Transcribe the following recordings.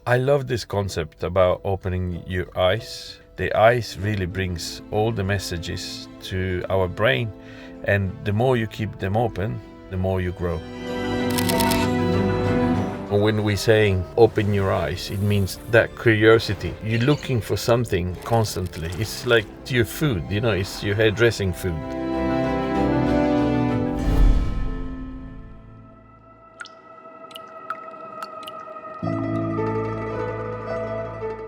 I love this concept about opening your eyes. The eyes really brings all the messages to our brain, and the more you keep them open, the more you grow. When we're saying open your eyes, it means that curiosity. You're looking for something constantly. It's like your food, it's your hairdressing food.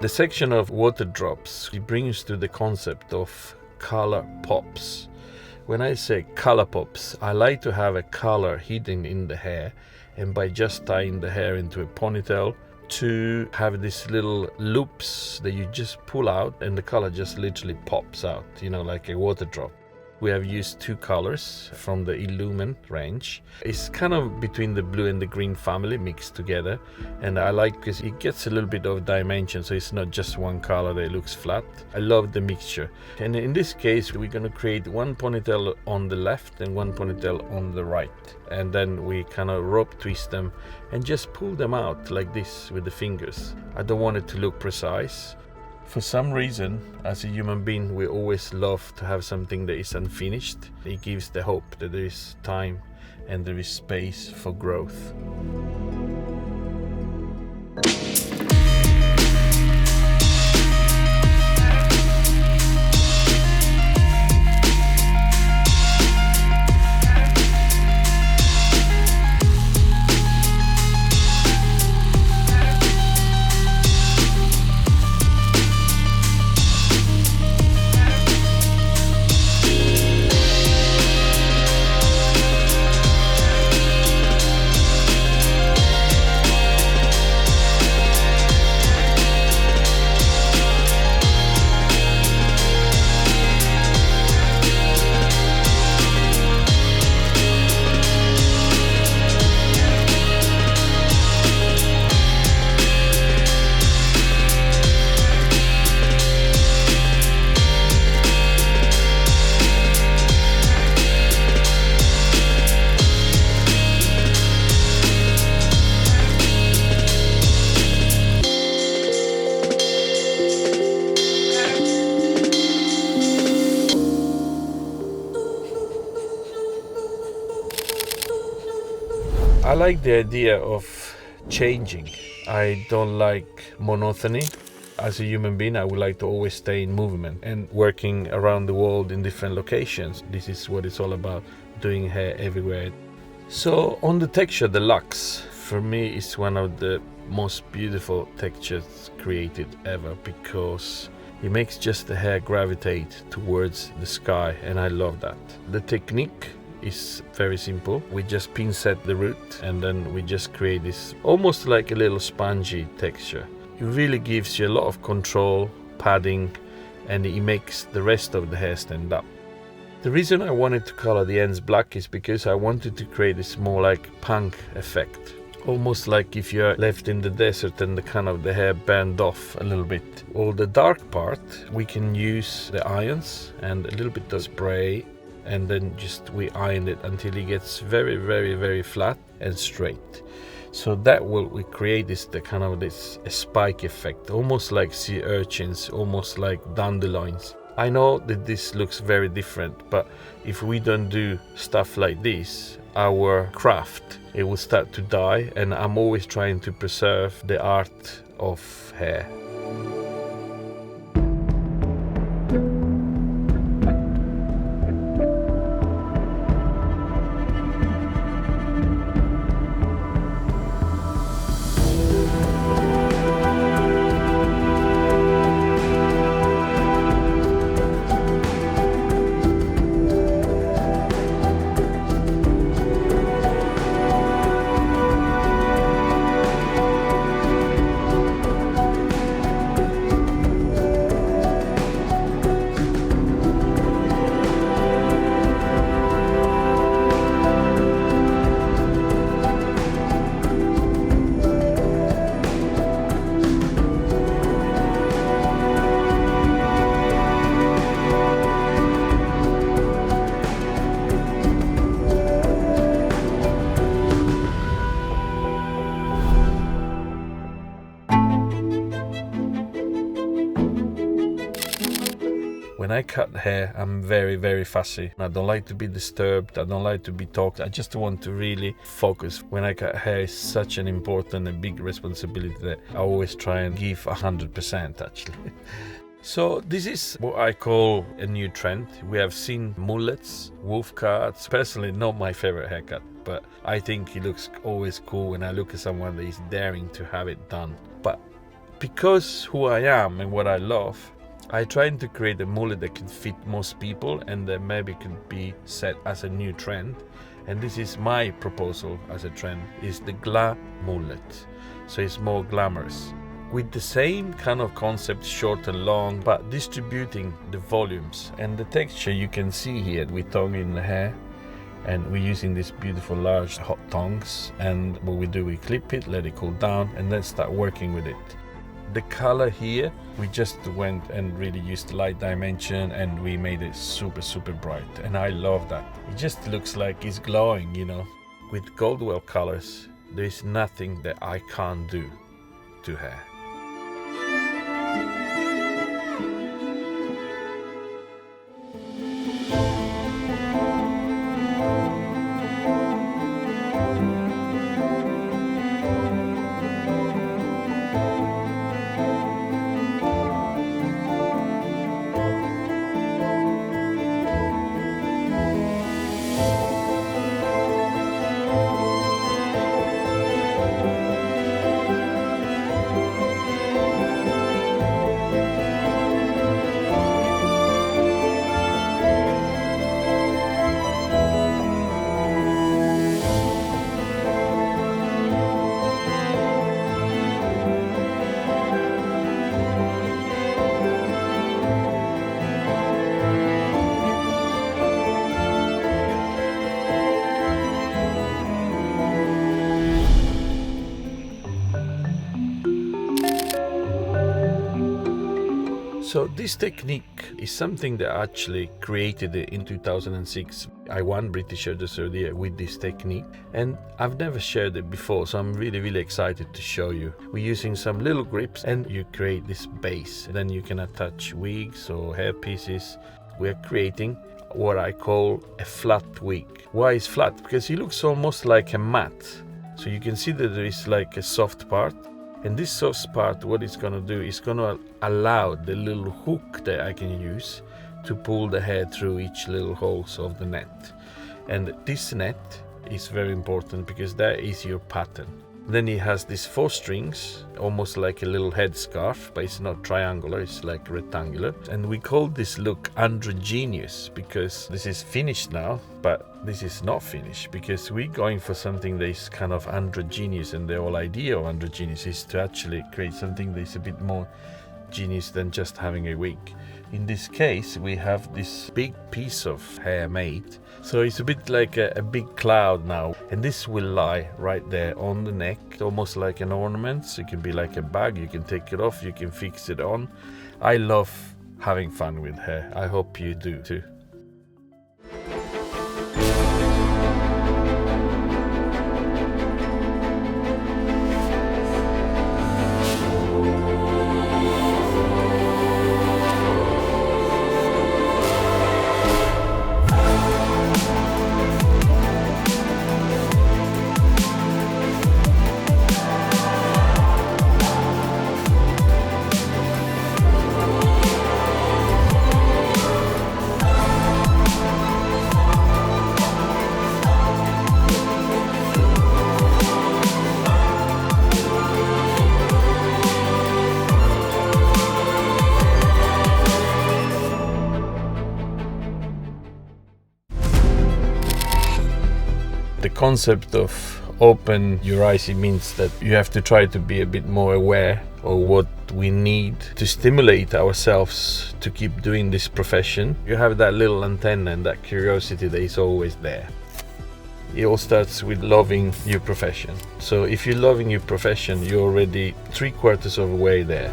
The section of water drops, it brings to the concept of color pops. When I say color pops, I like to have a color hidden in the hair, and by just tying the hair into a ponytail, to have these little loops that you just pull out and the color just literally pops out, like a water drop. We have used 2 colors from the Elumen range. It's kind of between the blue and the green family mixed together, and I like because it gets a little bit of dimension, so it's not just one color that looks flat. I love the mixture. And in this case, we're going to create one ponytail on the left and one ponytail on the right, and then we kind of rope twist them and just pull them out like this with the fingers. I don't want it to look precise. For some reason, as a human being, we always love to have something that is unfinished. It gives the hope that there is time and there is space for growth. I like the idea of changing. I don't like monotony. As a human being, I would like to always stay in movement and working around the world in different locations. This is what it's all about, doing hair everywhere. So on the texture, the lux, for me, is one of the most beautiful textures created ever, because it makes just the hair gravitate towards the sky, and I love that. The technique is very simple. We just pin set the root, and then we just create this almost like a little spongy texture. It really gives you a lot of control, padding, and it makes the rest of the hair stand up. The reason I wanted to color the ends black is because I wanted to create this more like punk effect. Almost like if you're left in the desert and the hair burned off a little bit. All the dark part, we can use the irons and a little bit of spray, and then we iron it until it gets very, very, very flat and straight. So that we create this spike effect, almost like sea urchins, almost like dandelions. I know that this looks very different, but if we don't do stuff like this, our craft, it will start to die, and I'm always trying to preserve the art of hair. I cut hair, I'm very, very fussy. I don't like to be disturbed. I don't like to be talked. I just want to really focus. When I cut hair, it's such an important and big responsibility that I always try and give 100% actually. So this is what I call a new trend. We have seen mullets, wolf cuts. Personally, not my favorite haircut, but I think it looks always cool when I look at someone that is daring to have it done. But because who I am and what I love, I tried to create a mullet that could fit most people and that maybe could be set as a new trend. And this is my proposal as a trend, is the gla mullet. So it's more glamorous. With the same kind of concept, short and long, but distributing the volumes and the texture. You can see here, we're tonguing the hair and we're using these beautiful large hot tongs, and what we do, we clip it, let it cool down, and then start working with it. The color here, we just went and really used light dimension and we made it super, super bright, and I love that. It just looks like it's glowing, you know. With Goldwell colors, there is nothing that I can't do to hair. So this technique is something that I actually created in 2006. I won British Hairdresser of the Year with this technique, and I've never shared it before, so I'm really, really excited to show you. We're using some little grips and you create this base. Then you can attach wigs or hair pieces. We're creating what I call a flat wig. Why is flat? Because it looks almost like a mat. So you can see that there is like a soft part. And this soft part, what it's going to do is going to allow the little hook that I can use to pull the hair through each little holes of the net. And this net is very important because that is your pattern. Then it has these 4 strings, almost like a little headscarf, but it's not triangular, it's like rectangular. And we call this look androgynous because this is finished now, but this is not finished because we're going for something that is kind of androgynous, and the whole idea of androgynous is to actually create something that is a bit more genius than just having a wig. In this case, we have this big piece of hair made, so it's a bit like a big cloud now, and this will lie right there on the neck, almost like an ornament. So it can be like a bag, you can take it off, you can fix it on. I love having fun with hair. I hope you do too. The concept of open your eyes, it means that you have to try to be a bit more aware of what we need to stimulate ourselves to keep doing this profession. You have that little antenna and that curiosity that is always there. It all starts with loving your profession. So if you're loving your profession, you're already 3/4 of the way there.